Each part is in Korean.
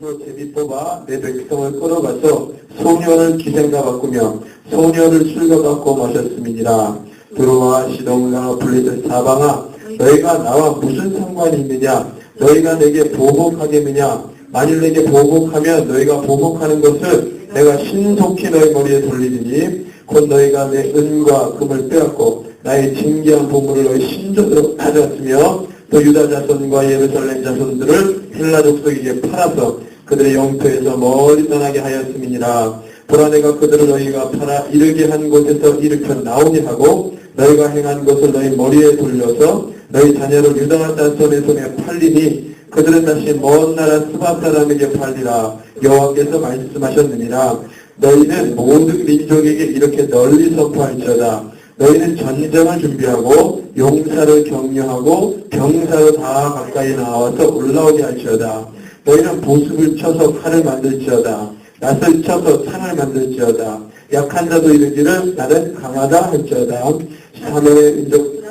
또 제비 뽑아 내 백성을 끌어가서 소녀를 기생과 바꾸며 소녀를 술과 바꿔 마셨음이니라. 두로와 시돈과 블레셋 사방아, 너희가 나와 무슨 상관이 있느냐? 너희가 내게 보복하겠느냐? 만일 내게 보복하면 너희가 보복하는 것을 내가 신속히 너희 머리에 돌리리니 곧 너희가 내 은과 금을 빼앗고 나의 진귀한 보물을 너희 신전으로 가져왔으며 또 유다 자손과 예루살렘 자손들을 헬라 족속에게 팔아서 그들의 영토에서 멀리 떠나게 하였음이니라. 보라, 내가 그들을 너희가 팔아 이르게 한 곳에서 일으켜 나오게 하고 너희가 행한 것을 너희 머리에 돌려서 너희 자녀를 유다 자손의 손에 팔리니 그들은 다시 먼 나라 스바 사람에게 팔리라. 여호와께서 말씀하셨느니라. 너희는 모든 민족에게 이렇게 널리 선포할지어다. 너희는 전쟁을 준비하고 용사를 격려하고 병사로 다 가까이 나와서 올라오게 할지어다. 너희는 보습을 쳐서 칼을 만들지어다. 낫을 쳐서 창을 만들지어다. 약한 자도 이르기를 나는 강하다 할지어다. 사면의 민족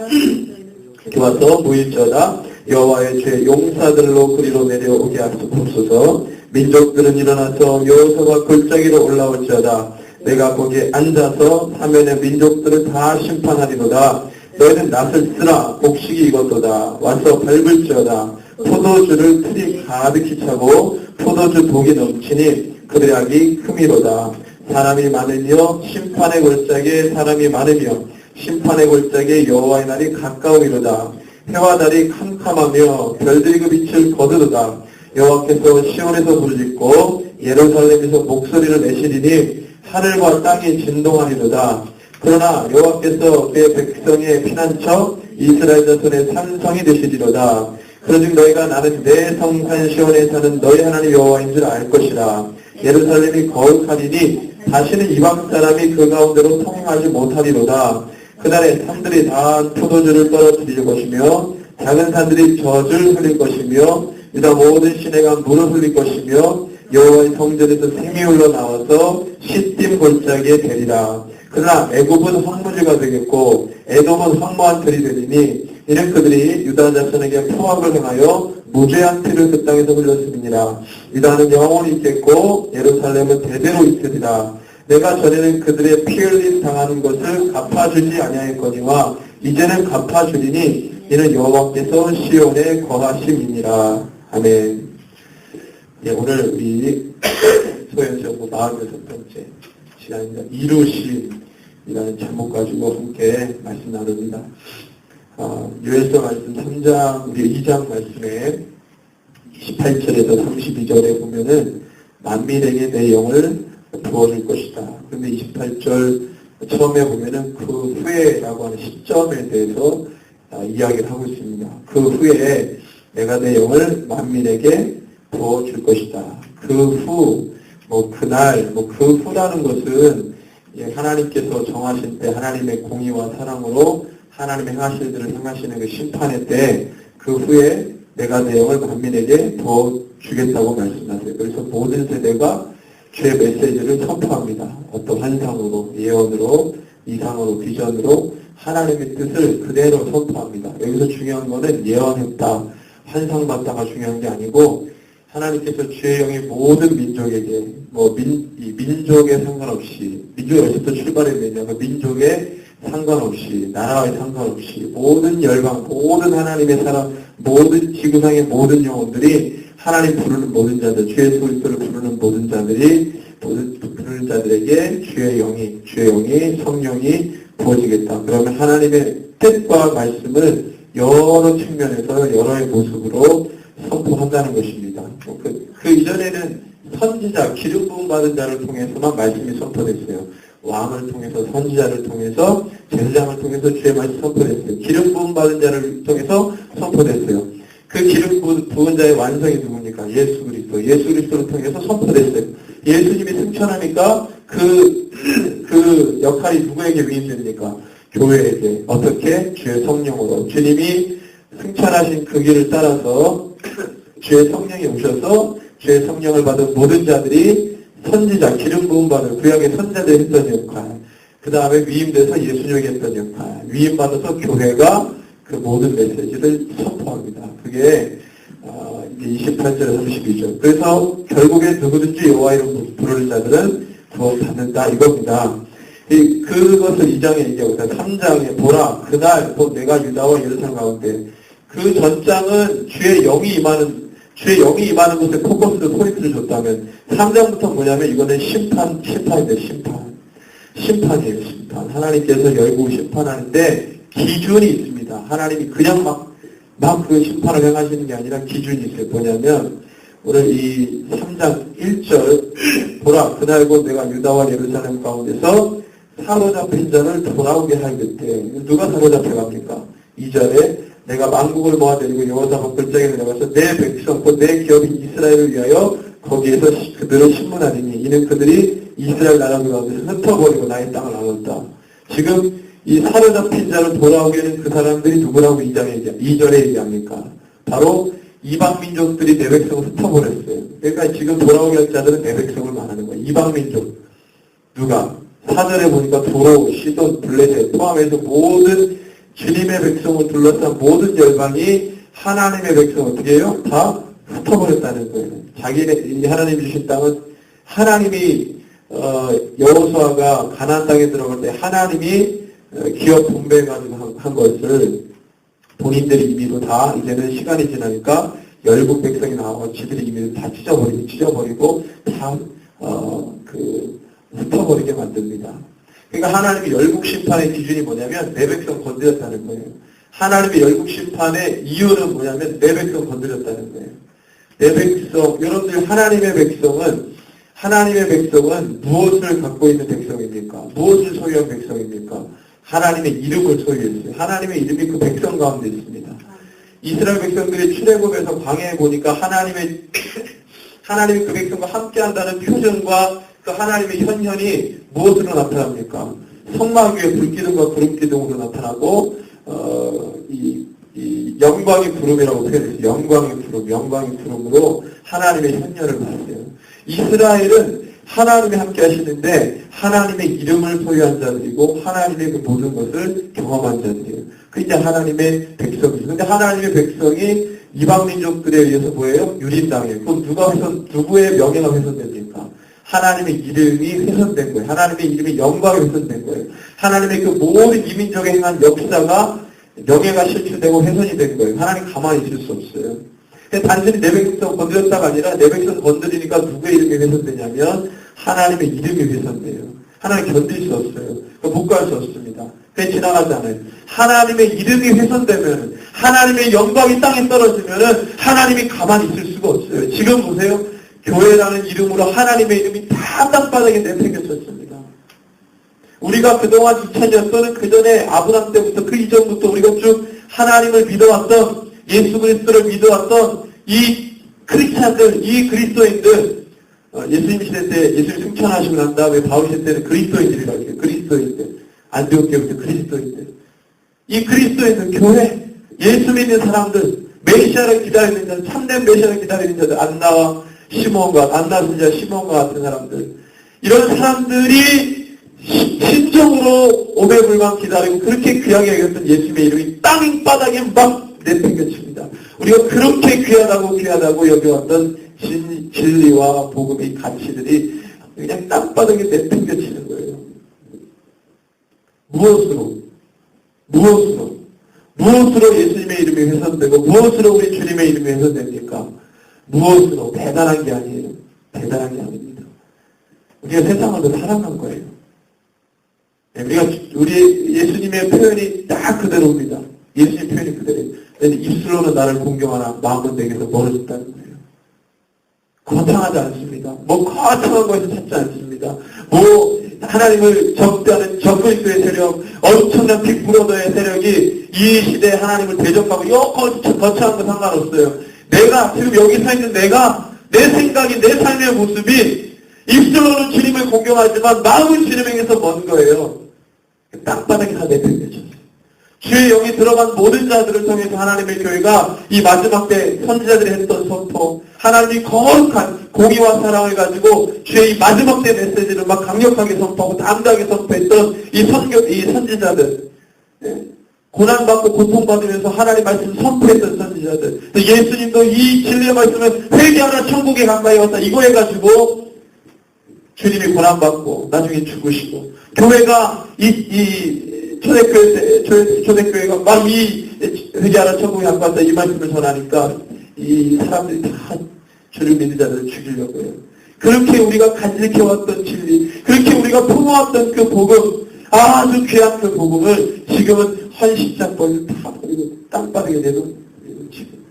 와서 모일지어다. 여호와의 죄 용사들로 그리로 내려오게 하옵소서. 민족들은 일어나서 여호수아가 골짜기로 올라올지어다. 내가 거기에 앉아서 사면의 민족들을 다 심판하리로다. 너희는 낫을 쓰라. 곡식이 익었도다. 와서 밟을지어다. 포도주를 틀이 가득히 차고 포도주 독이 넘치니 그들의 악이 크미로다. 사람이 많으며 심판의 골짜기에 사람이 많으며 심판의 골짜기에 여호와의 날이 가까우리로다. 해와 달이 캄캄하며 별들이 그 빛을 거두도다. 여호와께서 시온에서 부르짖고 예루살렘에서 목소리를 내시리니 하늘과 땅이 진동하리로다. 그러나 여호와께서 그의 백성의 피난처 이스라엘 자손의 산성이 되시리로다. 그러즉 너희가 나는 내 성산 시온에 사는 너희 하나님 여호와인 줄 알 것이라. 예루살렘이 거룩하리니 다시는 이방 사람이 그 가운데로 통행하지 못하리로다. 그날에 산들이 다 포도주를 떨어뜨릴 것이며 작은 산들이 젖을 흘릴 것이며 유다 모든 시내가 물을 흘릴 것이며 여호와의 성전에서 샘이 흘러나와서 시딤 골짜기에 되리라. 그러나 애굽은 황무지가 되겠고 에돔은 황무한 들이 되리니 이는 그들이 유다 자손에게 포악을 행하여 무죄한 피를 그 땅에서 흘렸음이니라. 유다는 영원히 있겠고 예루살렘은 대대로 있으리라. 내가 전에는 그들의 피 흘림 당하는 것을 갚아주지 아니하였거니와 이제는 갚아주리니 이는 여호와께서 시온에 거하심이니라. 아멘. 예, 오늘 우리 소연정부 46번째 시간입니다. 이루심이라는 제목 가지고 함께 말씀 나눕니다. 요엘서 말씀 3장, 우리 2장 말씀에 28절에서 32절에 보면은 만민에게 내 영을 부어줄 것이다. 그런데 28절 처음에 보면은 그 후에라고 하는 시점에 대해서 이야기를 하고 있습니다. 그 후에 내가 내 영을 만민에게 부어줄 것이다. 그 후, 그날, 그 후라는 것은 하나님께서 정하신 때 하나님의 공의와 사랑으로 하나님의 행하실 일들을 행하시는 그 심판의 때 그 후에 내가 내 영을 만민에게 부어주겠다고 말씀하세요. 그래서 모든 세대가 주의 메시지를 선포합니다. 어떤 환상으로, 예언으로, 이상으로, 비전으로 하나님의 뜻을 그대로 선포합니다. 여기서 중요한 거는 예언했다, 환상봤다가 중요한 게 아니고 하나님께서 주의 영이 모든 민족에게 민족에 상관없이 민족이 어디서부터 출발했느냐 그 민족에 상관없이 나라에 상관없이 모든 열방 모든 하나님의 사람 모든 지구상의 모든 영혼들이 하나님 부르는 모든 자들 주의 그리스도를 부르는 모든 자들이 부르는 자들에게 주의 영이 성령이 부어지겠다. 그러면 하나님의 뜻과 말씀을 여러 측면에서 여러의 모습으로 선포한다는 것입니다. 그 이전에는 선지자, 기름 부음 받은 자를 통해서만 말씀이 선포됐어요. 왕을 통해서, 선지자를 통해서, 제사장을 통해서 주의 말씀이 선포됐어요. 기름 부음 받은 자를 통해서 선포됐어요. 그 기름 부은 자의 완성이 누굽니까? 예수 그리스도를 통해서 선포됐어요. 예수님이 승천하니까 그 역할이 누구에게 위임됩니까? 교회에게. 어떻게? 주의 성령으로. 주님이 승천하신 그 길을 따라서 주의 성령이 오셔서 주의 성령을 받은 모든 자들이 선지자, 기름 부음 받은 구약의 선자들이 했던 역할, 그 다음에 위임돼서 예수님에게 했던 역할, 위임받아서 교회가 그 모든 메시지를 선포합니다. 그게 이제 28절에 32절. 그래서 결국에 누구든지 여호와 이름 부르는 자들은 구원 받는다 이겁니다. 그것을 2장에 얘기하고 있다. 3장에 보라 그날 곧 내가 유다와 예루살렘 가운데 그 전장은 주의 영이 임하는 곳에 포커스를 포인트를 줬다면 3장부터 뭐냐면 이거는 심판인데 심판이에요. 심판. 하나님께서 열고 심판하는데 기준이 있습니다. 하나님이 그냥 막 그 심판을 행하시는 게 아니라 기준이 있어요. 뭐냐면 오늘 이 3장 1절 보라 그날 곧 내가 유다와 예루살렘 가운데서 사로잡힌 자를 돌아오게 할 그때 누가 사로잡혀 갑니까? 2절에 내가 만국을 모아내리고 여호사박 글자에 내려가서 내 백성 곧 내 기업인 이스라엘을 위하여 거기에서 그들을 신문하리니 이는 그들이 이스라엘 나라 가운데서 흩어버리고 나의 땅을 나눴다. 지금 이 사로잡힌 자를 돌아오게 하는 그 사람들이 누구라고 2절에 얘기합니까? 바로 이방민족들이 내 백성을 흩어버렸어요. 그러니까 지금 돌아오게 할 자들은 내 백성을 말하는 거예요. 이방민족. 누가? 4절에 보니까 도로, 시돈, 블레셋 포함해서 모든 주님의 백성을 둘러싼 모든 열방이 하나님의 백성을 어떻게 해요? 다 흩어버렸다는 거예요. 자기네 하나님이 주신 땅은 하나님이 여호수아가 가나안 땅에 들어갈 때 하나님이 기업 분배해가지고 한 것을 본인들이 임의로 다 이제는 시간이 지나니까 열국 백성이 나와서 지들이 임의로 다 찢어버리고 다 흩어버리게 만듭니다. 그러니까 하나님의 열국 심판의 기준이 뭐냐면 내 백성 건드렸다는 거예요. 하나님의 열국 심판의 이유는 뭐냐면 내 백성 건드렸다는 거예요. 내 백성, 여러분들 하나님의 백성은 무엇을 갖고 있는 백성입니까? 무엇을 소유한 백성입니까? 하나님의 이름을 소유했어요. 하나님의 이름이 그 백성 가운데 있습니다. 이스라엘 백성들이 출애굽에서 광야에 보니까 하나님이 그 백성과 함께한다는 표정과 그 하나님의 현현이 무엇으로 나타납니까? 성막 위에 불기둥과 구름기둥으로 나타나고 이 영광의 구름이라고 표현했어요. 영광의 구름으로 하나님의 현현을 봤어요. 이스라엘은 하나님이 함께 하시는데 하나님의 이름을 소유한 자들이고 하나님의 그 모든 것을 경험한 자들이에요. 그 이제 하나님의 백성이죠. 근데 하나님의 백성이 이방민족들에 의해서 뭐예요? 유린당해요. 그럼 누구의 명예가 훼손됩니까? 하나님의 이름이 훼손된 거예요. 하나님의 이름이 영광이 훼손된 거예요. 하나님의 그 모든 이민족에 행한 역사가 명예가 실추되고 훼손이 된 거예요. 하나님 가만히 있을 수 없어요. 단순히 내 백성 건드렸다가 아니라 내 백성 건드리니까 누구의 이름이 훼손되냐면 하나님의 이름이 훼손돼요. 하나님 견딜 수 없어요. 못 갈 수 없습니다. 그냥 지나가지 않아요. 하나님의 이름이 훼손되면 하나님의 영광이 땅에 떨어지면 하나님이 가만히 있을 수가 없어요. 지금 보세요. 교회라는 이름으로 하나님의 이름이 다 땅바닥에 내팽겨쳤습니다. 우리가 그동안 2000년 또는 그 전에 아브람 때부터 그 이전부터 우리가 쭉 하나님을 믿어왔던 예수 그리스도를 믿어왔던 이 크리스찬들, 이 그리스도인들, 예수님 시대 때 예수님 승천하시고 난 다음에 바울 시대 때는 그리스도인들이라고 해요. 그리스도인들. 안디옥교부터 그리스도인들. 이 그리스도인들, 교회, 예수 믿는 사람들, 메시아를 기다리는 자들, 참된 메시아를 기다리는 자들, 안나 선지자 시몬과 같은 사람들. 이런 사람들이 신정으로 오매불망 기다리고 그렇게 귀하게 여겼던 예수님의 이름이 땅바닥에 막 내팽겨칩니다. 우리가 그렇게 귀하다고 여겨왔던 진리와 복음의 가치들이 그냥 땅바닥에 내팽겨치는 거예요. 무엇으로 예수님의 이름이 훼손되고 무엇으로 우리 주님의 이름이 훼손됩니까? 무엇으로? 대단한 게 아니에요. 대단한 게 아닙니다. 우리가 세상을 더 사랑한 거예요. 우리 예수님의 표현이 딱 그대로입니다. 예수님 표현이 그대로예요. 입술로는 나를 공경하나 마음은 내게서 멀어졌다는 거예요. 거창하지 않습니다. 거창한 것에서 찾지 않습니다. 하나님을 적대하는 적그리스도의 세력, 엄청난 빅브러더의 세력이 이 시대에 하나님을 대적하고 거창한 거 상관없어요. 지금 여기 서 있는 내 생각이, 내 삶의 모습이 입술로는 주님을 공경하지만 마음은 주님에게서 먼 거예요. 땅바닥에 다 내팽겨졌어요. 주의 영이 들어간 모든 자들을 통해서 하나님의 교회가 이 마지막 때 선지자들이 했던 선포, 하나님이 거룩한 공의와 사랑을 가지고 주의 이 마지막 때 메시지를 막 강력하게 선포하고 담대하게 선포했던 이 선지자들, 고난받고 고통받으면서 하나님 말씀을 선포했던 선지자들. 예수님도 이 진리의 말씀을 회개하라 천국에 가까이 왔다. 이거 해가지고 주님이 고난받고 나중에 죽으시고 교회가 초대교회가 막 이 회개하라 천국에 가까이 왔다. 이 말씀을 전하니까 이 사람들이 다 주를 믿는 자들을 죽이려고 해요. 그렇게 우리가 간직해왔던 진리, 그렇게 우리가 품어왔던 그 복음, 아주 귀한 그 복음을 지금은 헌신장벌을 다 버리고 땅바닥에 내놓은 지금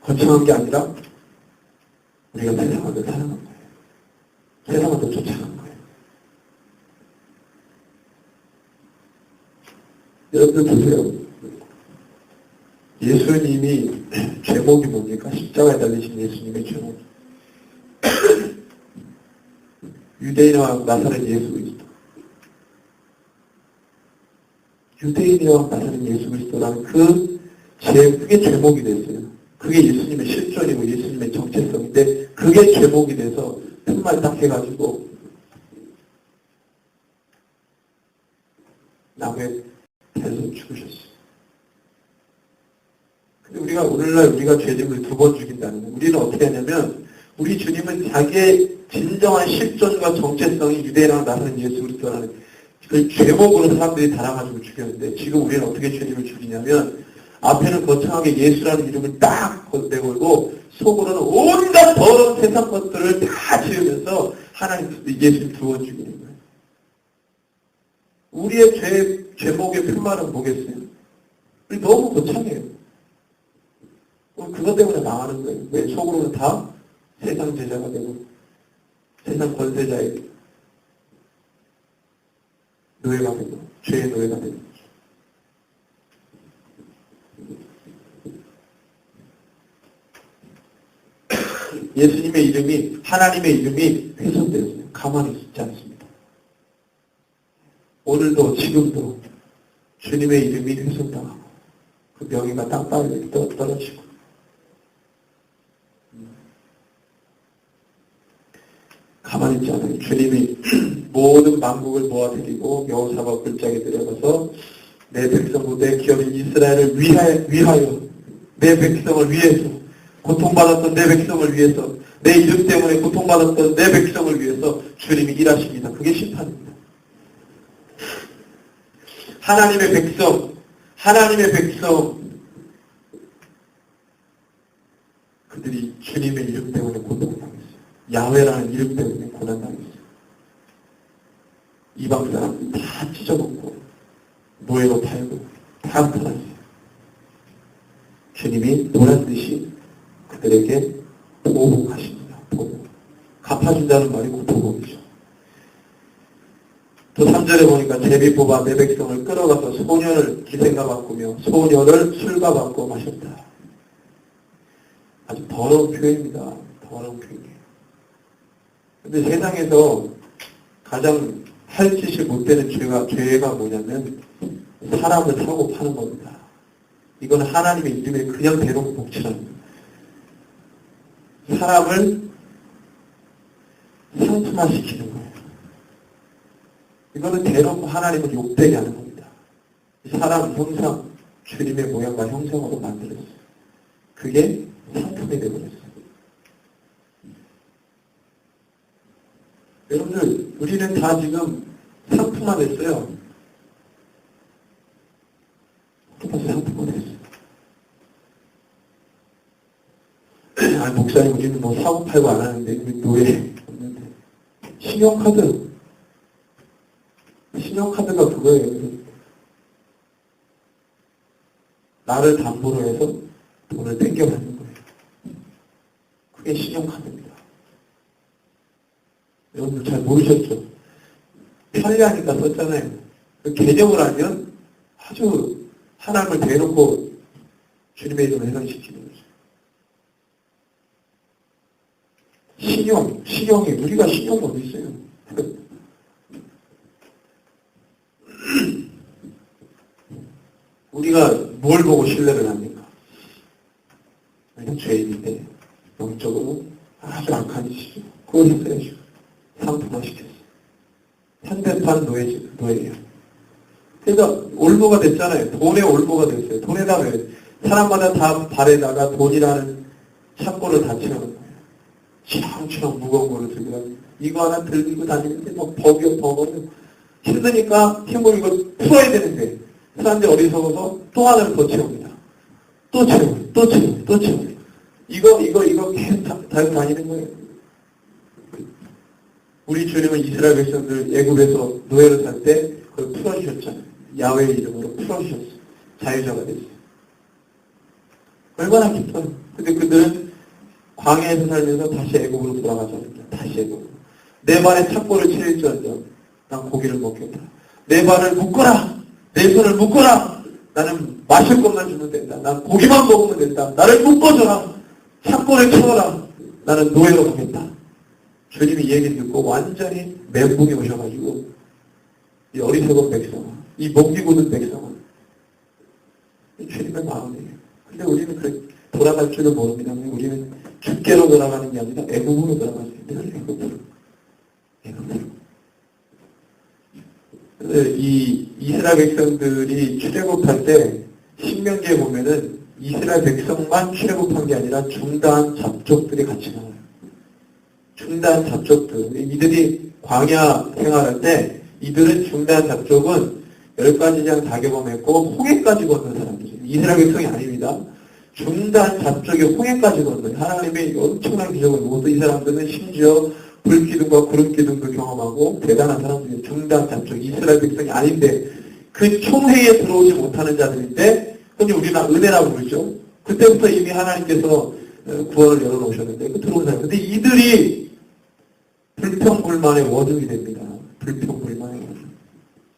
거창한 게 아니라 우리가 세상을 더 사랑한 거예요. 세상을 더 쫓아간 거예요. 여러분들 보세요. 예수님이 제목이 뭡니까? 십자가에 달리신 예수님의 제목. 유대인과 나사렛 예수 그리스도. 유대인이와 나사렛 예수 그리스도라는 그게 제목이 됐어요. 그게 예수님의 실존이고 예수님의 정체성인데 그게 제목이 돼서 정말 딱 해가지고 나무에 달려서 죽으셨어요. 근데 우리가 오늘날 우리가 죄짐을 2번 죽인다는 거예요. 우리는 어떻게 하냐면 우리 주님은 자기의 진정한 실존과 정체성이 유대인과 나사렛 예수 그리스도라는 그 제목으로 사람들이 달아가지고 죽였는데 지금 우리는 어떻게 주님을 죽이냐면 앞에는 거창하게 예수라는 이름을 딱 내걸고 속으로는 온갖 더러운 세상 것들을 다 지으면서 하나님 예수님 2번 죽이는 거예요. 우리의 제목의 표말은 뭐겠어요? 우리 너무 거창해요. 그것 때문에 망하는 거예요. 왜? 속으로는 다 세상 제자가 되고 세상 권세자의 노예가 되고 죄의 노예가 되는 거죠. 예수님의 이름이 하나님의 이름이 훼손되었어요. 가만히 있지 않습니다. 오늘도 지금도 주님의 이름이 훼손당하고 그 명예가 땅바닥에 떨어지고 가만히 있지 않아요. 주님이 모든 만국을 모아드리고 여호사밧 골짜기에 들어가서 내 백성과 내 기업인 이스라엘을 위하여 내 백성을 위해서 고통받았던 내 백성을 위해서 내 이름 때문에 고통받았던 내 백성을 위해서 주님이 일하십니다. 그게 심판입니다. 하나님의 백성 그들이 주님의 이름 때문에 고통당했어요. 야훼라는 이름 때문에 고난당했어요. 이방 사람들 다 찢어먹고 노예로 팔고 다 팔았어요. 주님이 보란듯이 그들에게 보복하십니다. 보복. 갚아준다는 말이 그 보복이죠. 또 3절에 보니까 제비 뽑아 내 백성을 끌어가서 소년을 기생과 바꾸며 소년을 술과 바꿔 마셨다. 아주 더러운 표현입니다. 더러운 표현이에요. 근데 세상에서 가장 할 짓이 못되는 죄가 뭐냐면 사람을 사고 파는 겁니다. 이건 하나님의 이름에 그냥 대놓고 복치라는 거예요. 사람을 상품화시키는 거예요. 이거는 대놓고 하나님을 욕되게 하는 겁니다. 사람 형상, 주님의 모양과 형상으로 만들었어요. 그게 상품이 되어버렸어요. 여러분들, 우리는 다 지금 상품화됐어요. 상품화됐어요. 아니, 목사님, 우리는 뭐 사고 팔고 안 하는데, 우리 노예 없는데. 신용카드가 그거예요. 나를 담보로 해서 돈을 땡겨가는 거예요. 그게 신용카드입니다. 여러분들 잘 모르셨죠? 편리하니까 썼잖아요. 그 개념을 알면 아주 하나님을 대놓고 주님의 이름을 해당시키는 거죠. 신용이, 우리가 신용이 어디 있어요? 우리가 뭘 보고 신뢰를 합니까? 죄인인데, 영적으로 아주 악한 짓이죠. 그걸 했어야죠. 상품화시켰어요. 현대판 노예예요. 그래서 올무가 됐잖아요. 돈의 올무가 됐어요. 돈에다 왜 사람마다 다 발에다가 돈이라는 창고를 다 채우는 거예요. 치렁치렁 무거운 거를 들고 다니고 이거 하나 들고 다니는데 막 버거워. 힘드니까 힘을 이거 풀어야 되는데 사람들이 어리석어서 또 하나를 더 채웁니다. 또 채워요. 또 채워요. 또 채워요. 이거 계속 달고 다니는 거예요. 우리 주님은 이스라엘 백성들 애굽에서 노예로 살 때 그걸 풀어주셨잖아요. 야훼의 이름으로 풀어주셨어요. 자유자가 됐어요. 얼마나 기뻐요. 근데 그들은 광야에서 살면서 다시 애굽으로 돌아가자는데 다시 애굽으로. 내 발에 착고를 채울지언정 난 고기를 먹겠다. 내 발을 묶어라. 내 손을 묶어라. 나는 마실 것만 주면 된다. 난 고기만 먹으면 된다. 나를 묶어줘라. 착고를 채워라. 나는 노예로 가겠다. 주님이 이 얘기 듣고 완전히 멘붕이 오셔가지고 이 어리석은 백성아, 이 먹이고는 백성아, 주님의 마음이에요. 근데 우리는 그 돌아갈 줄을 모릅니다. 우리는 죽게로 돌아가는 게 아니라 애굽으로 돌아가는 게 아니라 애굽으로. 이 이스라엘 백성들이 출애굽할 때 신명기에 보면은 이스라엘 백성만 출애굽한 게 아니라 중다한 잡족들이 같이 나와요. 중다한 잡족들. 이들이 광야 생활할 때 이들은 중다한 잡족은 10가지 장 다 경험했고 홍해까지 건넌 사람들이에요. 이스라엘 백성이 아닙니다. 중다한 잡족이 홍해까지 건너요. 하나님의 엄청난 기적을 보고도 이 사람들은 심지어 불기둥과 구름기둥도 경험하고 대단한 사람들이에요. 중다한 잡족. 이스라엘 백성이 아닌데 그 총회에 들어오지 못하는 자들인데 그건 우리가 은혜라고 부르죠. 그때부터 이미 하나님께서 구원을 열어놓으셨는데 그 들어온 사람. 근데 이들이 불평불만의 원흉이 됩니다. 불평불만의 원흉.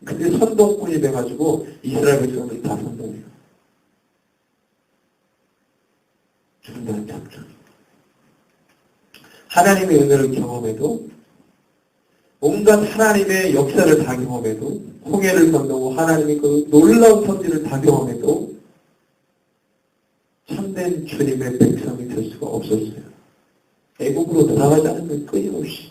근데 선동꾼이 돼가지고 이스라엘 백성들이 다 선동해요. 중단 작전. 하나님의 은혜를 경험해도 온갖 하나님의 역사를 다 경험해도 홍해를 건너고 하나님의 그 놀라운 선지를 다 경험해도 참된 주님의 백성이 될 수가 없었어요. 애국으로 돌아가자는 건 끊임없이.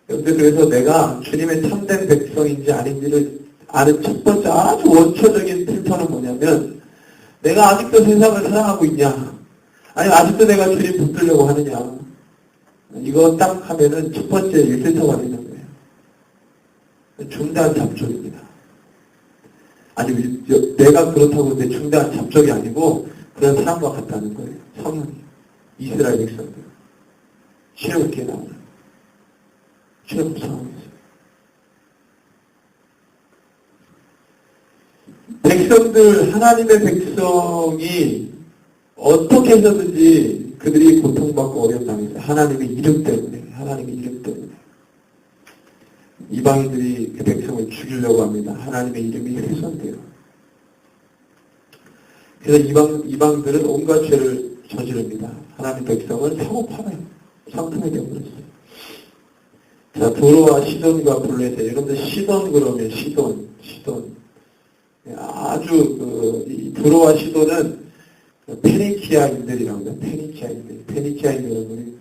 그런데 그래서 내가 주님의 참된 백성인지 아닌지를 아는 첫 번째 아주 원초적인 필터는 뭐냐면 내가 아직도 세상을 사랑하고 있냐 아니 아직도 내가 주님 붙들려고 하느냐 이거 딱 하면은 첫 번째 필터가 되는 거예요. 중대한 잡족입니다. 아니 내가 그렇다고 내 중대한 잡족이 아니고 그런 사람과 같다는 거예요. 성령이 이스라엘 백성들 출애굽기에 나오는 출애굽 상황에서 백성들 하나님의 백성이 어떻게 해서든지 그들이 고통받고 어려움 당했어요. 하나님의 이름 때문에 하나님의 이름 때문에 이방인들이 그 백성을 죽이려고 합니다. 하나님의 이름이 훼손돼요. 그래서 이방들은 온갖 죄를 저지릅니다. 하나님 백성을 사고 팔아요. 상품이 되어버렸어요. 자, 도로와 시돈과 블레셋. 여러분들 시돈 그러면 시돈. 아주 이 도로와 시돈은 페니키아인들이라고 해요. 페니키아인들은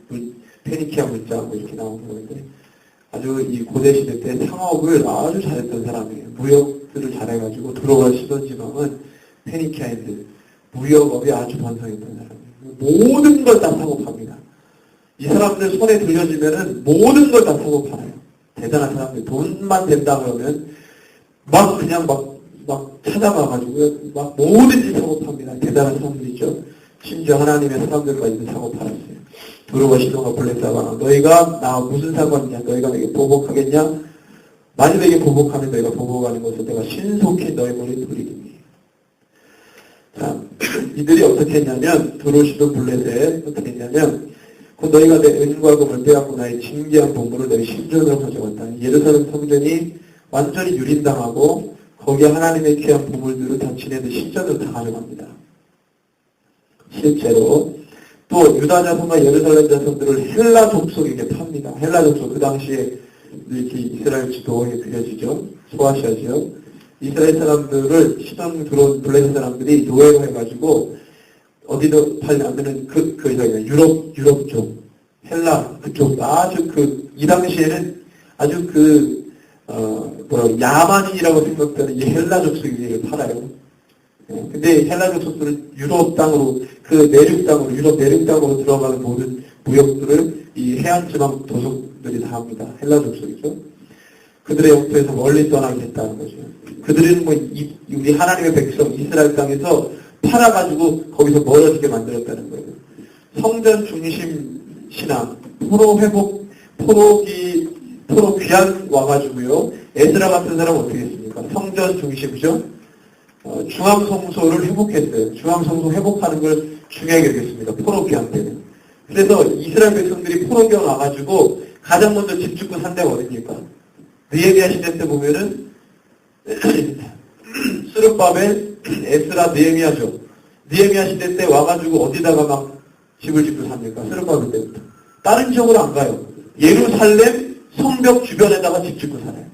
페니키아 문자 뭐 이렇게 나오는 건데 아주 이 고대 시대 때 상업을 아주 잘했던 사람이에요. 무역들을 잘해가지고 도로와 시돈 지방은 페니키아인들 무역업이 아주 번성했던 사람이에요. 모든 걸 다 사고 팝니다. 이 사람들 손에 들려지면은 모든 걸 다 사고 팔아요. 대단한 사람들. 돈만 된다 그러면 막 그냥 막 찾아가가지고 막 뭐든지 사고 팝니다. 대단한 사람들이죠. 심지어 하나님의 사람들까지도 사고 팔았어요. 두루와 시돈과 블레셋아 너희가 나 무슨 상관이냐? 너희가 내게 보복하겠냐? 만일 내게 보복하면 너희가 보복하는 것을 내가 신속히 너희 머리에 돌리리니. 자, 이들이 어떻게 했냐면 두루 시돈 블레셋 어떻게 했냐면 그 너희가 내 은과 금을 빼앗고 나의 징계한 보물을 너희 신전으로 가져갔다. 예루살렘 성전이 완전히 유린당하고 거기에 하나님의 귀한 보물들을 다 지네들 신전으로 다 가져갑니다. 실제로 또 유다 자손과 예루살렘 자손들을 헬라 족속에게 팝니다. 헬라 족속 그 당시에 이렇게 이스라엘 지도에 그려지죠. 소아시아 지역. 이스라엘 사람들을 시돈 들어온 블레셋 사람들이 노예로 해가지고 어디도 팔려면은 유럽 쪽, 헬라 그쪽 아주 이 당시에는 아주 야만인이라고 생각되는 이 헬라 족속이 팔아요. 근데 헬라 족속들은 유럽 땅으로, 유럽 내륙 땅으로 들어가는 모든 무역들을 이 해안지방 도속들이 다 합니다. 헬라 족속이죠. 그들의 영토에서 멀리 떠나겠다는 거죠. 그들은 우리 하나님의 백성, 이스라엘 땅에서 팔아가지고 거기서 멀어지게 만들었다는 거예요. 성전 중심 신앙, 포로 귀환 와가지고요. 에스라 같은 사람은 어떻게 했습니까? 성전 중심이죠. 중앙성소를 회복했어요. 중앙성소 회복하는 걸 중요하게 여겼습니다. 포로 귀환 때는. 그래서 이스라엘 백성들이 포로 귀환 와가지고 가장 먼저 집 짓고 산 데가 어디입니까? 느헤미야 시대 때 보면은 스룹바벨, 에스라, 느헤미야죠. 느헤미야 시대 때 와가지고 어디다가 막 집을 짓고 삽니까? 스룹바벨 때부터. 다른 지역으로 안 가요. 예루살렘 성벽 주변에다가 집 짓고 살아요.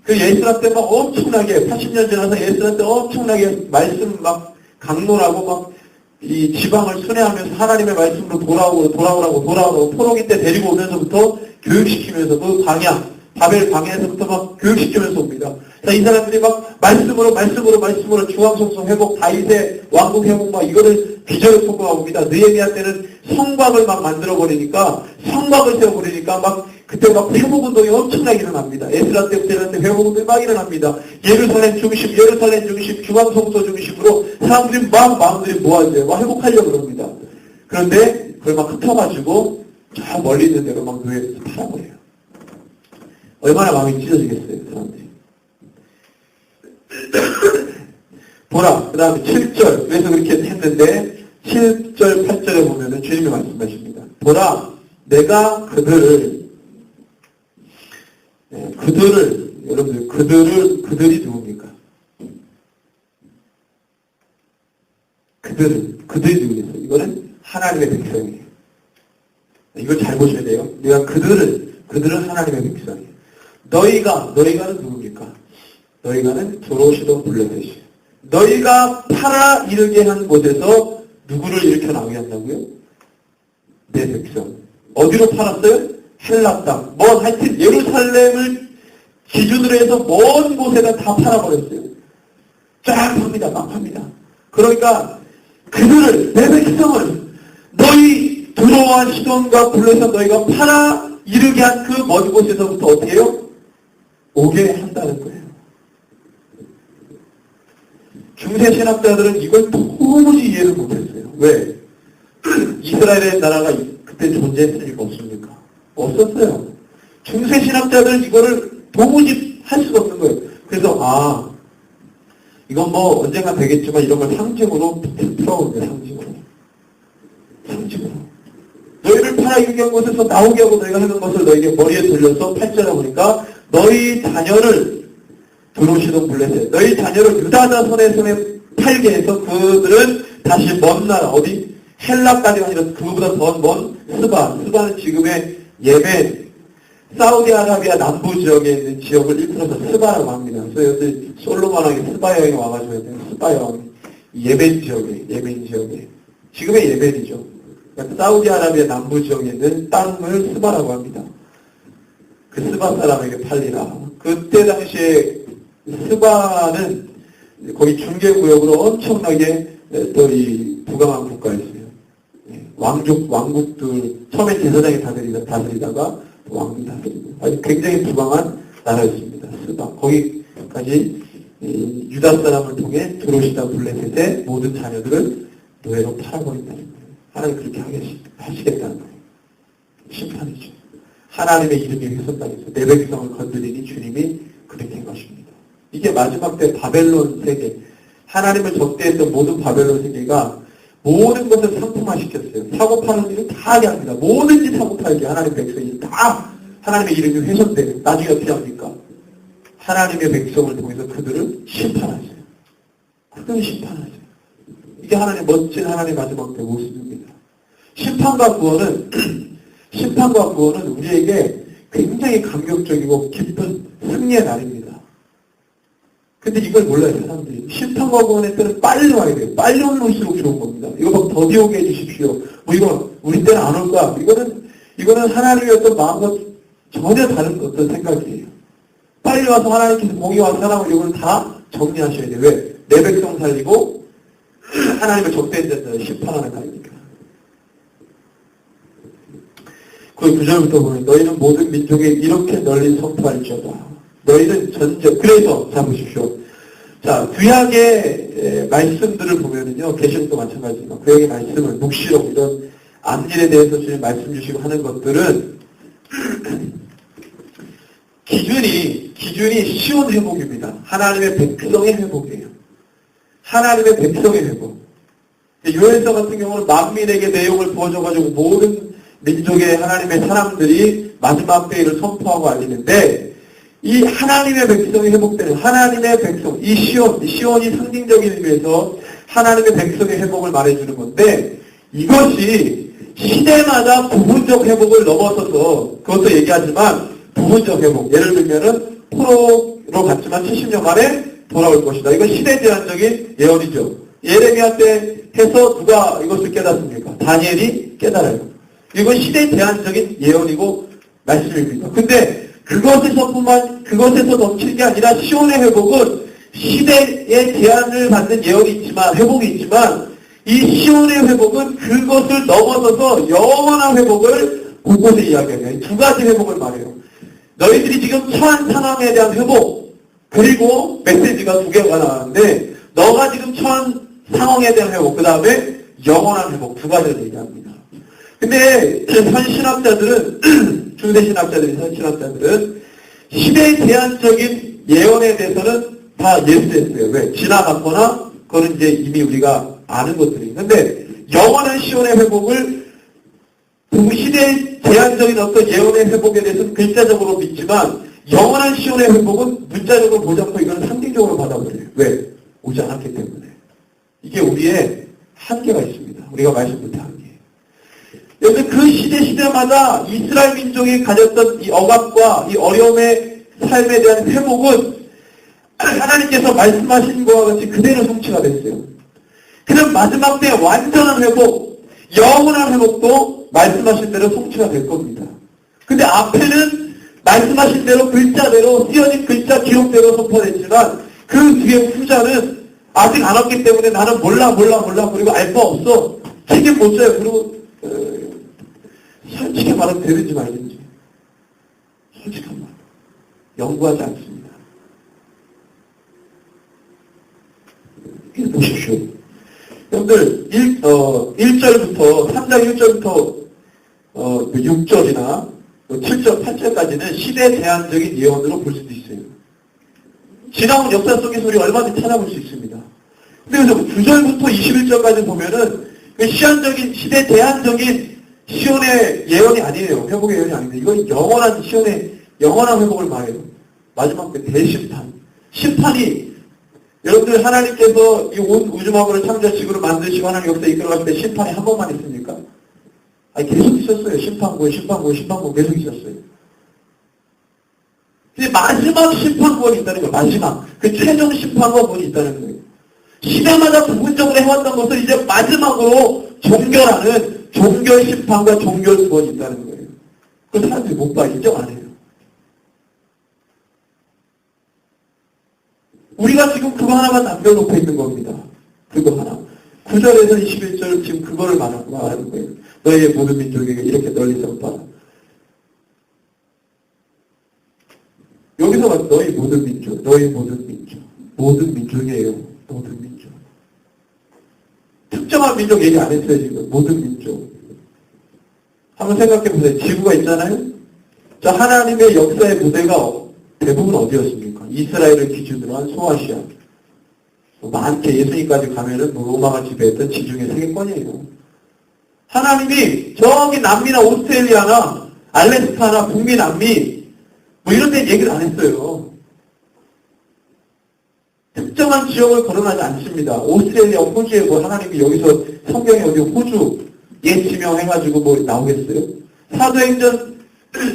그 에스라 때 막 엄청나게 80년 지나서 에스라 때 엄청나게 말씀 막 강론하고 막 이 지방을 순회하면서 하나님의 말씀으로 돌아오라고 포로기 때 데리고 오면서부터 교육시키면서 그 광야 바벨 광야에서부터 막 교육시키면서 옵니다. 자, 이 사람들이 막 말씀으로 중앙성소 회복, 다윗의 왕국 회복 막 이거를 비전을 통과하고 옵니다. 느헤미야 때는 성곽을 막 만들어버리니까, 성곽을 세워버리니까 막 그때 막 회복운동이 엄청나게 일어납니다. 에스라 때부터 일어났는데 회복운동이 막 일어납니다. 예루살렘 중심, 중앙성소 중심으로 사람들이 막 마음들이 모아져요. 막 회복하려고 그럽니다. 그런데 그걸 막 흩어가지고 저 멀리 있는 데로 막 노예에서 팔아버려요. 얼마나 마음이 찢어지겠어요, 사람들이. 보라, 그 다음에 7절. 그래서 그렇게 했는데, 7절, 8절에 보면은 주님이 말씀하십니다. 보라, 내가 그들이 누굽니까? 그들이 누구겠어요? 이거는 하나님의 백성이에요. 이걸 잘 보셔야 돼요. 내가 그들은 하나님의 백성이에요. 너희가는 누굽니까? 너희가는 도로시돈 블레셋이에요. 너희가 팔아 이르게 한 곳에서 누구를 일으켜 나오게 한다고요? 내 백성. 어디로 팔았어요? 헬라 땅. 하여튼 예루살렘을 기준으로 해서 먼 곳에다 다 팔아버렸어요. 쫙 팝니다. 막 팝니다. 그러니까 그들을, 내 백성을 너희 두로와 시돈과 블레셋 너희가 팔아 이르게 한 그 먼 곳에서부터 어떻게 해요? 오게 한다는 거예요. 중세 신학자들은 이걸 도무지 이해를 못했어요. 왜? 이스라엘의 나라가 그때 존재했을 리가 없습니까? 없었어요. 중세 신학자들은 이거를 도무지 할 수가 없는 거예요. 그래서 이건 언젠가 되겠지만 이런 걸 상징으로 풀어오는 거예요. 상징으로. 너희를 팔아 이르게 한 곳에서 나오게 하고 너희가 하는 것을 너희에게 머리에 돌려서 팔자라 보니까 너희 자녀를 두로시돈 블레셋 너희 자녀를 유다자 손에 팔게 해서 그들은 다시 먼 나라 어디? 헬라까지가 아니라 그보다 더 먼 스바는 지금의 예멘 사우디아라비아 남부 지역에 있는 지역을 일컬어서 스바라고 합니다. 그래서 여기 솔로몬 왕이 스바 여행에 와가지고 스바 여왕 예멘 지역에 지금의 예멘이죠. 그러니까 사우디아라비아 남부 지역에 있는 땅을 스바라고 합니다. 그 스바 사람에게 팔리라. 그때 당시에 스바는 거기 중개구역으로 엄청나게 또 이 부강한 국가였어요. 왕국들 처음에 제사장이 다스리다가 왕이 다스리고 아주 굉장히 부강한 나라였습니다. 스바 거기까지 유다 사람을 통해 두로시다 블레셋의 모든 자녀들을 노예로 팔아버린다는 거예요. 하나님 그렇게 하시겠다는 거예요. 심판이죠. 하나님의 이름이 훼손당해서 내 백성을 건드리니 주님이 그렇게 한 것입니다. 이게 마지막 때 바벨론 세계, 하나님을 적대했던 모든 바벨론 세계가 모든 것을 상품화시켰어요. 사고 파는 일을 다 하게 합니다. 뭐든지 사고 팔게 하나님 백성이 다 하나님의 이름이 훼손돼요. 나중에 어떻게 합니까? 하나님의 백성을 통해서 그들을 심판하세요. 그들을 심판하세요. 이게 하나님 멋진 하나님의 마지막 때 모습입니다. 심판과 구원은 우리에게 굉장히 감격적이고 기쁜 승리의 날입니다. 근데 이걸 몰라요, 사람들이. 심판과 구원의 때는 빨리 와야 돼요. 빨리 올수록 좋은 겁니다. 이거 막 더디 오게 해주십시오. 이거 우리 때는 안 올 거야. 이거는 하나님의 어떤 마음과 전혀 다른 어떤 생각이에요. 빨리 와서 하나님께서 공이 와서 사람을 이걸 다 정리하셔야 돼요. 왜? 내 백성 살리고 하나님을 적대한 자들 심판하는 거니까. 그 9절부터 보면 너희는 모든 민족에 이렇게 널리 선포할지어다. 너희는 전적. 그래서 자 보십시오. 자, 구약의 말씀들을 보면은요, 계시록도 마찬가지지만 구약의 말씀을 묵시록 이런 앞일에 대해서 주님 말씀 주시고 하는 것들은 기준이 쉬운 회복입니다. 하나님의 백성의 회복이에요. 하나님의 백성의 회복. 요엘서 같은 경우는 만민에게 내용을 부어줘가지고 모든 민족의 하나님의 사람들이 마지막 때를 선포하고 알리는데 이 하나님의 백성이 회복되는 하나님의 백성, 이 시온이 상징적인 의미에서 하나님의 백성의 회복을 말해주는 건데 이것이 시대마다 부분적 회복을 넘어서서 그것도 얘기하지만 부분적 회복. 예를 들면은 포로로 갔지만 70년 만에 돌아올 것이다. 이건 시대 제한적인 예언이죠. 예레미야 때 해서 누가 이것을 깨닫습니까? 다니엘이 깨달아요. 이건 시대 제한적인 예언이고 말씀입니다. 근데 그것에서 멈추는 게 아니라 시온의 회복은 시대의 제한을 받는 예언이 있지만, 회복이 있지만, 이 시온의 회복은 그것을 넘어서서 영원한 회복을 곳곳에 이야기해요. 두 가지 회복을 말해요. 너희들이 지금 처한 상황에 대한 회복, 그리고 메시지가 두 개가 나왔는데, 너가 지금 처한 상황에 대한 회복, 그 다음에 영원한 회복, 두 가지를 얘기합니다. 근데 현신학자들은 현신학자들은 시대의 제한적인 예언에 대해서는 다 예스했어요. 왜? 지나갔거나 그거는 이제 이미 우리가 아는 것들이에요. 근데 영원한 시온의 회복을 그 시대의 제한적인 어떤 예언의 회복에 대해서는 글자적으로 믿지만 영원한 시온의 회복은 문자적으로 보지 않고 이건 상징적으로 받아버려요. 왜? 오지 않았기 때문에. 이게 우리의 한계가 있습니다. 우리가 말씀 못한 한계. 여기서 그 시대마다 이스라엘 민족이 가졌던 이 억압과 이 어려움의 삶에 대한 회복은 하나님께서 말씀하신 것과 같이 그대로 성취가 됐어요. 그럼 마지막 때 완전한 회복, 영원한 회복도 말씀하신 대로 성취가 될 겁니다. 근데 앞에는 말씀하신 대로 글자대로 쓰여진 글자 기록대로 선포됐지만 그 뒤에 후자는 아직 안 왔기 때문에 나는 몰라 그리고 알 바 없어. 책임 못 져요. 그리고 솔직히 말하면 되는지 말든지. 솔직한 말. 연구하지 않습니다. 보십시오. 여러분들, 1절부터, 3장 1절부터, 6절이나 7절, 8절까지는 시대 제한적인 예언으로 볼 수도 있어요. 지나온 역사 속에서 우리 얼마든지 찾아볼 수 있습니다. 근데 그래서 9절부터 21절까지 보면은, 시대 제한적인 시온의 예언이 아니에요. 회복의 예언이 아닌데, 이건 영원한 영원한 회복을 말해요. 마지막 때 대심판. 심판이, 여러분들 하나님께서 이 온 우주만물을 창조하시고 만드시고 하나님 역사에 이끌어갈 때 심판이 한 번만 있습니까? 아니, 계속 있었어요. 심판구에 계속 있었어요. 근데 마지막 심판구원이 있다는 거예요. 마지막. 그 최종 심판구원이 있다는 거예요. 시대마다 부분적으로 해왔던 것을 이제 마지막으로 종결하는 종결 심판과 종결 구원이 있다는 거예요. 그 사람들이 못 봐, 인정 안 해요. 우리가 지금 그거 하나만 남겨놓고 있는 겁니다. 그거 하나. 9절에서 21절 지금 그거를 말하는 거예요. 너희의 모든 민족에게 이렇게 널리 선포하라. 여기서 봤 너희 모든 민족, 모든 민족이에요. 모든 민족. 특정한 민족 얘기 안 했어요, 지금. 모든 민족. 한번 생각해 보세요. 지구가 있잖아요? 자, 하나님의 역사의 무대가 대부분 어디였습니까? 이스라엘을 기준으로 한 소아시아. 많게 예수님까지 가면은 로마가 지배했던 지중해 세계권이에요. 하나님이 저기 남미나 오스트레일리아나 알래스카나 북미 남미 이런 데 얘기를 안 했어요. 특정한 지역을 거론하지 않습니다. 오스트레일리아, 호주에 하나님이 여기서 성경에 어디 호주 옛 지명해가지고 나오겠어요? 사도행전,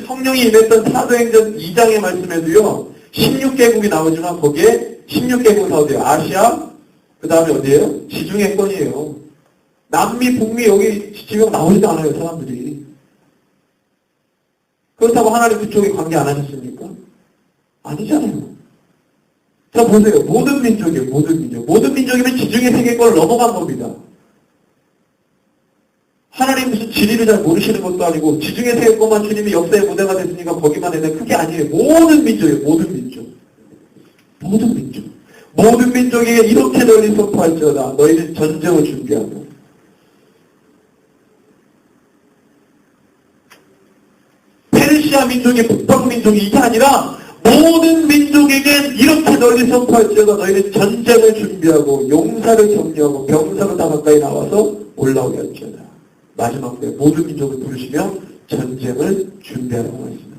성령이 임했던 사도행전 2장의 말씀에도요, 16개국이 나오지만 거기에 16개국 다 어디에요? 아시아, 그 다음에 어디에요? 지중해권이에요. 남미, 북미 여기 지금 나오지도 않아요, 사람들이. 그렇다고 하나님 그쪽에 관계 안 하셨습니까? 아니잖아요. 자, 보세요. 모든 민족이에요. 모든 민족. 모든 민족이면 지중해 세계권을 넘어간 겁니다. 하나님 무슨 진리를 잘 모르시는 것도 아니고 지중해 세계권만 주님이 역사의 무대가 됐으니까 거기만 했는데 그게 아니에요. 모든 민족이에요. 모든 민족. 모든 민족. 모든 민족에게 이렇게 널리 선포할지어다. 너희는 전쟁을 준비하고. 페르시아 민족이 북방 민족이 이게 아니라 모든 민족에게 이렇게 널리 선포할지어다. 너희는 전쟁을 준비하고 용사를 정리하고 병사로 다 가까이 나와서 올라오게 할지어다. 마지막 때 모든 민족을 부르시며 전쟁을 준비하라고 말씀하십니다.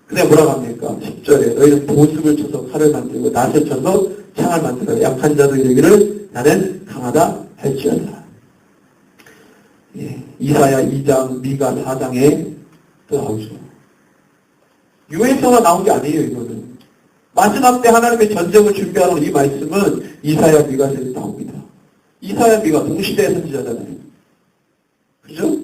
근데 뭐라고 합니까? 10절에 너희는 보습을 쳐서 칼을 만들고 낫을 쳐서 창을 만들어 약한 자도 이르기를 나는 강하다 할지어다. 예, 이사야 2장, 미가 4장에 또 나오죠. 유해서가 나온 게 아니에요, 이거는. 마지막 때 하나님의 전쟁을 준비하는 이 말씀은 이사야, 미가서에서 나옵니다. 이사야, 미가 동시대의 선지자잖아요. 그죠?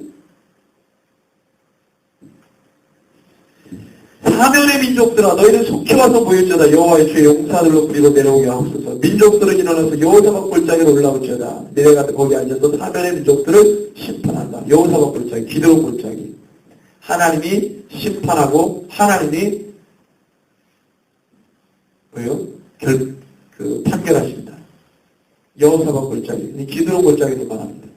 사면의 민족들아 너희는 속히 와서 모일지어다. 여호와의 주의 용사들로 부리고 내려오게 하옵소서. 민족들은 일어나서 여호사박 골짜기로 올라올지어다. 내가 거기 앉아서 사면의 민족들을 심판한다. 여호사박 골짜기, 기드론 골짜기. 하나님이 심판하고 하나님이 뭐요? 판결하십니다. 여호사박 골짜기, 기드론 골짜기도 말합니다.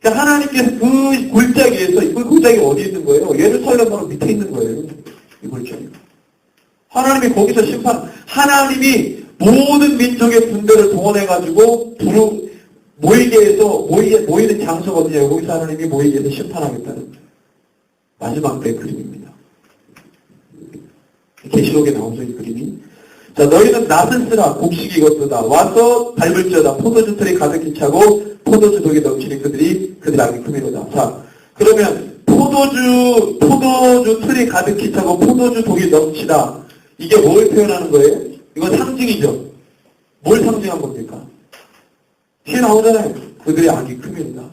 그러니까 하나님께서 그 골짜기에서, 그 골짜기가 어디 있는 거예요? 예루살렘 바로 밑에 있는 거예요. 이 골짜기. 하나님이 거기서 하나님이 모든 민족의 분대를 동원해가지고, 모이게 해서, 모이는 장소가 어디냐고, 거기서 하나님이 모이게 해서 심판하겠다는 거예요. 마지막 때 그림입니다. 계시록에 나오죠, 이 그림이. 자, 너희는 낫을 쓰라, 곡식이 이것도다. 와서 밟을지어다. 포도주 틀이 가득히 차고, 포도주 독이 넘치니 그들이 악이 크미로다. 자, 그러면 포도주 틀이 가득히 차고 포도주 독이 넘치다. 이게 뭘 표현하는 거예요? 이건 상징이죠. 뭘 상징한 겁니까? 뒤에 나오잖아요. 그들의 악이 크미로다.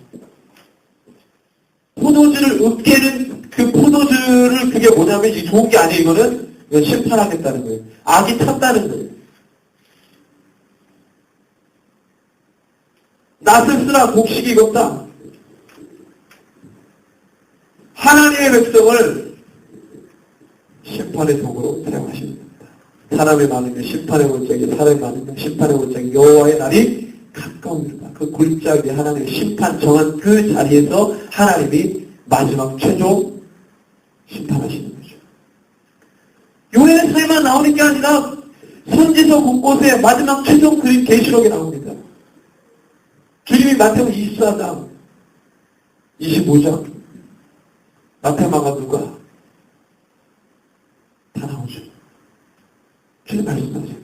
포도주를 으깨는 그 포도주를 그게 뭐냐면 이 좋은 게 아니에요. 이건 심판하겠다는 거예요. 악이 탔다는 거예요. 낫을 쓰라 곡식이 익었다. 하나님의 백성을 심판의 도구로 사용하시는 겁니다. 사람이 많으면 심판의 골짜기, 사람이 많으면 심판의 골짜기, 여호와의 날이 가까우니까 그 골짜기 하나님의 심판 정한 그 자리에서 하나님이 마지막 최종 심판하시는 거죠. 요한에서만 나오는 게 아니라 선지서 곳곳에 마지막 최종 그림 계시록에 나옵니다. 주님이 마태복음 24장, 25장, 마태마가 누가 다 나오죠. 주님 말씀하세요.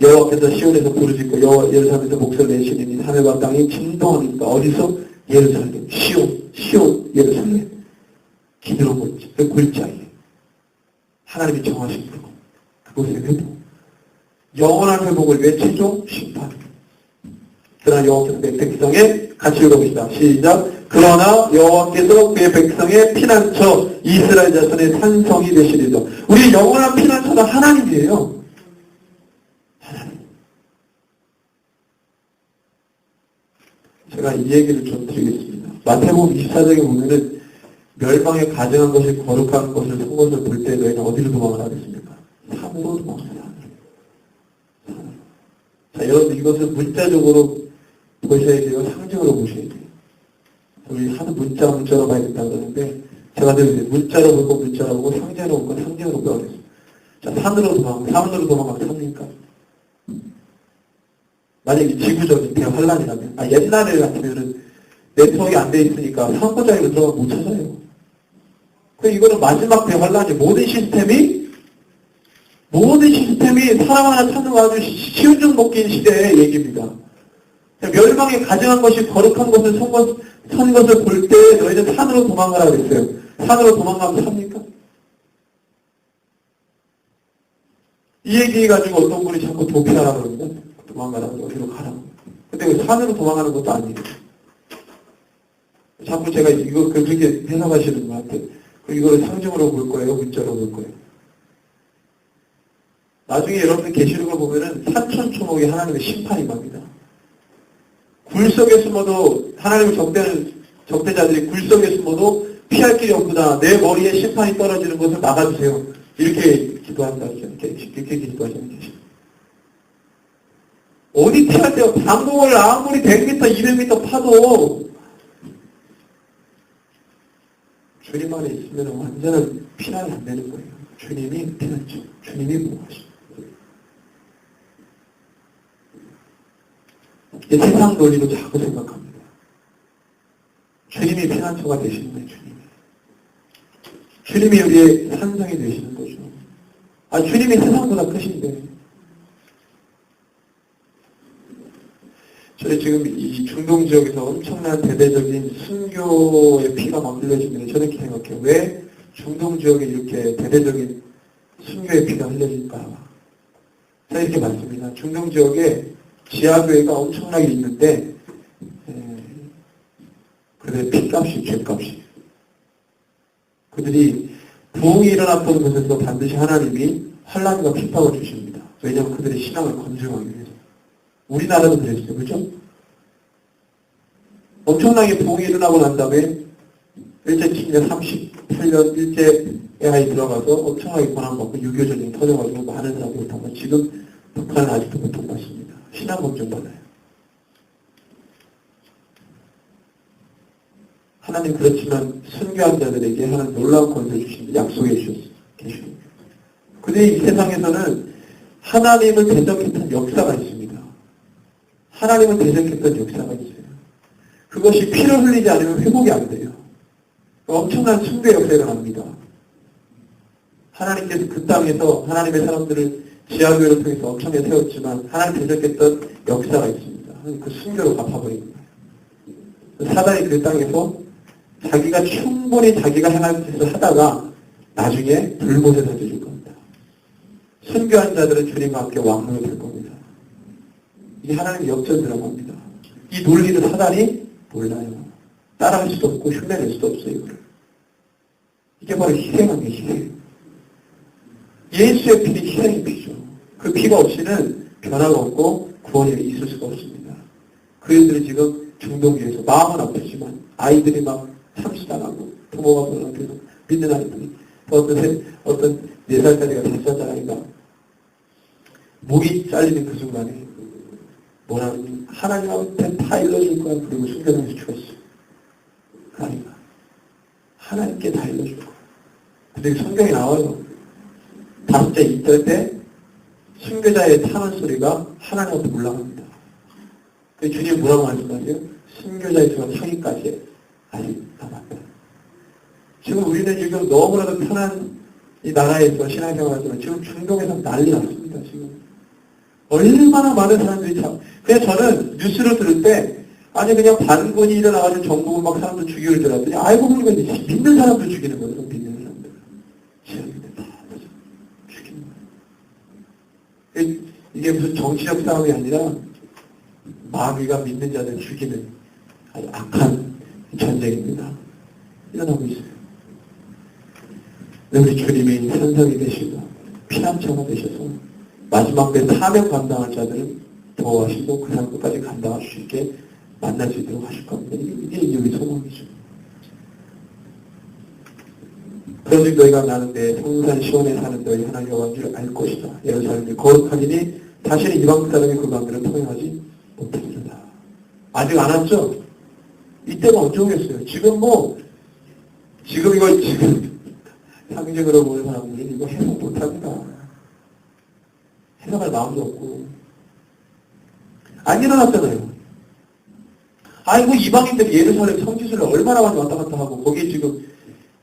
여호와께서 시온에서 부르짖고 여호와 예루살렘에서 목소리 내시니 하늘과 땅이 진동하니까 어디서? 예루살렘, 시온, 예루살렘. 기드론 골짜기, 그 골짜기. 하나님이 정하신 그곳의 회복. 영원한 회복을 위해 최종 심판. 그러나 여호와께서 그의 백성의 같이 읽어봅시다. 시작. 그러나 여호와께서 그의 백성의 피난처 이스라엘 자손의 산성이 되시리라. 우리 영원한 피난처가 하나님이에요. 하나님. 제가 이 얘기를 좀 드리겠습니다. 마태복음 24장에 보면은 멸망에 가증한 것이 거룩한 것을 본 것을 볼 때 너희는 어디로 도망을 하겠습니까? 산으로 도망을 하는. 자, 여러분 이것을 문자적으로 보셔야 돼요. 상징으로 보셔야 돼요. 우리 하도 문자로 봐야겠다고 그러는데 제가 늘 문자로 보고 문자로 보고 상징으로 보고 상징으로 보라고 그랬어요. 자, 산으로 도망가면 삽니까? 만약에 지구적인 대환란이라면 옛날에 같으면은 네트워크가 안 돼 있으니까 산고장으로 들어가면 못 찾아요. 이거는 마지막 대환란이 모든 시스템이 사람 하나 찾는 거 아주 쉬운 종 먹기인 시대의 얘기입니다. 멸망에 가증한 것이 거룩한 것을 선 것을 볼 때 너희는 산으로 도망가라 그랬어요. 산으로 도망가면 삽니까? 이 얘기 가지고 어떤 분이 자꾸 도피하라고 그러는데 도망가라고 어디로 가라고. 근데 왜 산으로 도망가는 것도 아니에요. 자꾸 제가 이거 그렇게 해석하시는 것 같아요. 이거를 상징으로 볼 거예요? 문자로 볼 거예요? 나중에 여러분들 계시록을 보면은 산천초목이 하나님의 심판이 갑니다. 굴 속에 숨어도 하나님의 적대자들이 굴 속에 숨어도 피할 길이 없구나. 내 머리에 심판이 떨어지는 것을 막아주세요. 이렇게 기도한다. 이렇게 기도하시는 계시죠. 어디 피할 때요? 방공을 아무리 100m, 200m 파도 주님 안에 있으면 완전한 피난이 안 되는 거예요. 주님이 피난처, 주님이 보호하십니다. 세상 논리로 자꾸 생각합니다. 주님이 피난처가 되시는 거예요, 주님이 우리의 산성이 되시는 거죠. 주님이 세상보다 크신데. 저희 지금 이 중동 지역에서 엄청난 대대적인 순교의 피가 막 흘려지는데 저는 이렇게 생각해요. 왜 중동 지역에 이렇게 대대적인 순교의 피가 흘려질까? 저는 이렇게 말씀니다. 중동 지역에 지하교회가 엄청나게 있는데 그들의 피값이 죄값이 그들이 부흥이 일어났던 곳에서 반드시 하나님이 환난과 핍박을 주십니다. 왜냐하면 그들의 신앙을 검증하기 위해서. 우리나라도 그랬어요. 그죠? 엄청나게 부흥이 일어나고 난 다음에 일제 38년 일제 AI 들어가서 엄청나게 고난받고 유교전쟁이 터져가지고 많은 사람들이 못하고 지금 북한은 아직도 고통받습니다. 신앙 검증 받아요. 하나님 그렇지만 순교한 자들에게 하나님 놀라운 권세를 주십니다. 약속해 계십니다. 근데 이 세상에서는 하나님을 대적했던 역사가 있습니다. 하나님을 대적했던 역사가 있어요. 그것이 피를 흘리지 않으면 회복이 안 돼요. 엄청난 순교의 역사가 일어납니다. 하나님께서 그 땅에서 하나님의 사람들을 지하교회를 통해서 엄청나게 세웠지만 하나님 대적했던 역사가 있습니다. 그 순교로 갚아버린 거예요. 사단이 그 땅에서 자기가 충분히 자기가 행할 짓을 하다가 나중에 불못에 던져줄 겁니다. 순교한 자들은 주님과 함께 왕노에 될 겁니다. 이게 하나님의 역전 드라마입니다. 이 논리를 사단이 몰라요. 따라할 수도 없고 흉내낼 수도 없어요. 이거를. 이게 바로 희생하는 희생. 예수의 피는 희생의 피죠. 그 피가 없이는 변화가 없고 구원이 있을 수가 없습니다. 그들이 지금 중동기에서 마음은 아프지만 아이들이 막 참수당하고 부모가 불안해서 믿는 아이들이 어떤 4살짜리가 5살짜리가 목이 잘리는 그 순간에 뭐라는 하나님한테 다 일러줄 거야. 그리고 순교당해서 죽었어. 그 아이가 하나님께 다 일러줄 거야. 근데 성경에 나와요. 5째 이틀 때 순교자의 타는 소리가 하나님한테 올라갑니다. 주님 뭐라고 말씀하세요? 순교자의 수가 형이까지 아직 남았다. 지금 우리는 지금 너무나도 편한 이 나라에서 신앙생활하지만 지금 중동에서 난리 났습니다. 지금 얼마나 많은 사람들이 참. 그냥 저는 뉴스를 들을 때 아니 그냥 반군이 일어나가지고 정복을 막 사람들 죽이려 들었더니 알고 보니까 이제 믿는 사람들 죽이는 거예요. 믿는 사람들. 지하교회 다 죽이는 거예요. 이게 무슨 정치적 싸움이 아니라 마귀가 믿는 자들 죽이는 아주 악한 전쟁입니다. 일어나고 있어요. 우리 주님이 선성이 되시고 피난처가 되셔서 마지막 때 사명 감당할 자들은 도와하시고 그 사람 끝까지 감당할 수 있게 만날 수 있도록 하실 겁니다. 이게 우리 소망이죠. 그러즉 너희가 나는 내 성산 시온에 사는 너희 하나님 여호와인 줄 알 것이다. 예루살렘이 거룩하리니 다시는 이방 사람이 그 강들을 통행하지 못하리라. 아직 안 왔죠? 이때가 언제 오겠어요? 지금 지금 상징으로 보는 사람들이 이거 해석 못합니다. 해석할 마음도 없고. 안 일어났잖아요. 아이고, 이방인들이 예루살렘 성지순례 얼마나 많이 왔다 갔다 하고, 거기에 지금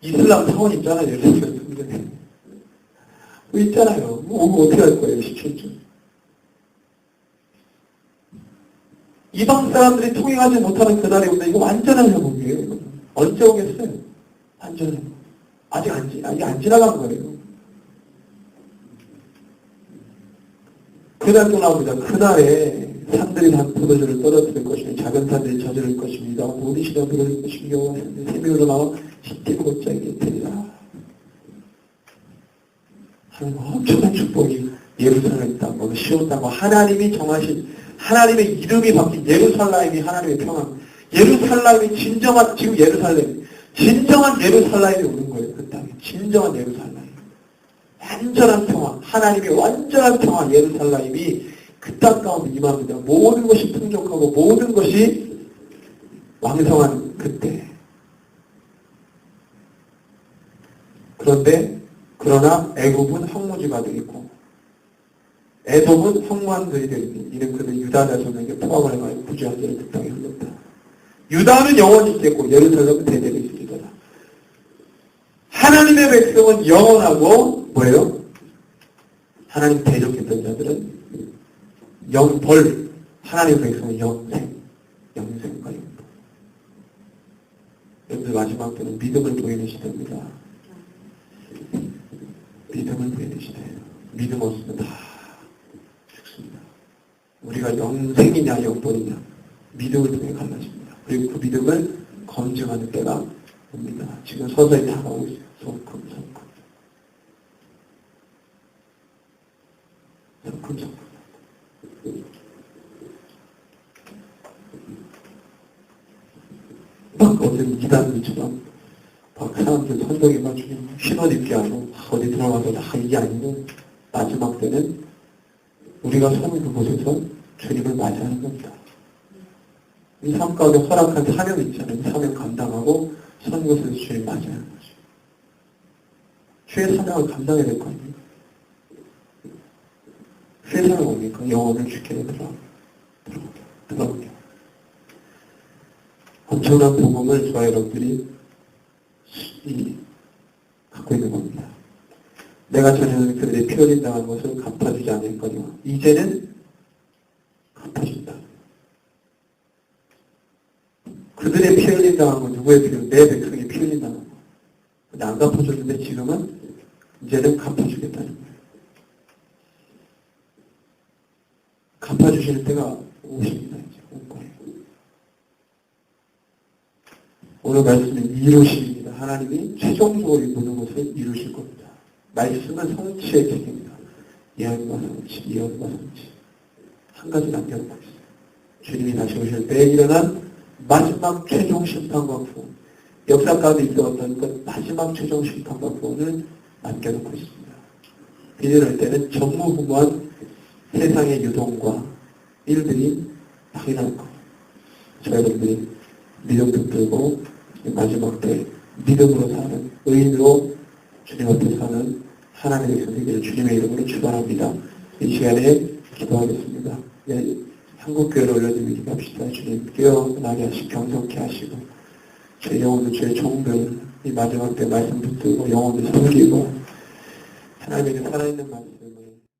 이슬람 사원 있잖아요. 예루살렘 성지순례. 있잖아요. 오면 어떻게 할 거예요, 17주. 이방 사람들이 통행하지 못하는 그날이 온다. 이거 완전한 회복이에요. 이거. 언제 오겠어요? 완전한 회복. 아직 안 지나간 거예요. 그날 또 나옵니다. 그날에 산들이 다 포도주를 떨어뜨릴 것이며 작은 산들이 젖을 것입니다. 모든 시가 부러질 것이며 여호와의 새벽으로 나와 십대곱장이 되리라. 하는 엄청난 축복이 예루살렘 땅으로 씌웠다고 하나님이 정하신 하나님의 이름이 바뀐 예루살렘이 하나님의 평안. 예루살렘이 진정한 지금 예루살렘 진정한 예루살렘이 오는 거예요. 그 땅에 진정한 예루살렘. 완전한 평화, 하나님의 완전한 평화 예루살렘이 그 땅 가운데 임합니다. 모든 것이 풍족하고 모든 것이 왕성한 그때. 그러나 애굽은 황무지가 되겠고 에돔은 황무한들이 되겠니. 이는 그들 유다 자손에게 포함을 해가지고 구주한 자를 그 땅에 흘렀다. 유다는 영원히 있겠고 예루살렘은 대대로 있으리라. 하나님의 백성은 영원하고 뭐예요? 하나님 대적했던 자들은 영벌, 하나님의 백성은 영생과 영벌. 여러분들 마지막 때는 믿음을 보이는 시대입니다. 믿음을 보이는 시대예요. 믿음 없으면 다 죽습니다. 우리가 영생이냐 영벌이냐 믿음을 통해 갈라집니다. 그리고 그 믿음을 검증하는 때가 옵니다. 지금 서서히 다가오고 있어요. 성큼. 막 어떤 이단들처럼 막 사람들 선동에 맞추고 신원 입게 하고 어디 들어가서 다 이게 아니고 마지막 때는 우리가 서는 그곳에서 주님을 맞이하는 겁니다. 이 삶 가운데 허락한 사명이 있잖아요. 이 사명 감당하고 선 곳에서 주님 맞이하는 거죠. 주의 사명을 감당해야 될 거 아닙니까? 주의 사명은 뭡니까? 영혼을 주께 들어오게. 엄청난 복음을 저와 여러분들이 갖고 있는 겁니다. 내가 전에는 그들의 피 흘린 당한 것을 갚아주지 않을거니와 이제는 갚아준다. 그들의 피 흘린 당한 건 누구의 피 흘린? 내 백성의 피 흘린 당한 거. 근데 안 갚아줬는데 지금은 이제는 갚아주겠다는 거예요. 갚아주시는 때가 오십니다. 이제 올 거예요. 오늘 말씀은 이루심입니다. 하나님이 최종적으로 모든 것을 이루실 겁니다. 말씀은 성취의 책입니다. 예언과 성취. 한 가지 남겨놓고 있어요. 주님이 다시 오실 때 일어난 마지막 최종 심판과 구원. 역사 가운데 있었던 그 마지막 최종 심판과 구원을 남겨놓고 있습니다. 이럴 때는 전무후무한 세상의 유동과 일들이 당연할 거예요. 저희들이 믿음 붙들고 마지막 때 믿음으로 사는 의인으로 주님 앞에 사는 하나님의 백성 되기를 주님의 이름으로 축원합니다. 이 시간에 기도하겠습니다. 네, 한국교회를 올려드리며 기도합시다. 주님 깨어나게 하시고 경성케 하시고 제 영혼을 주의 종들 이 마지막 때 말씀 붙들고 영혼을 섬기고 하나님의 살아있는 말씀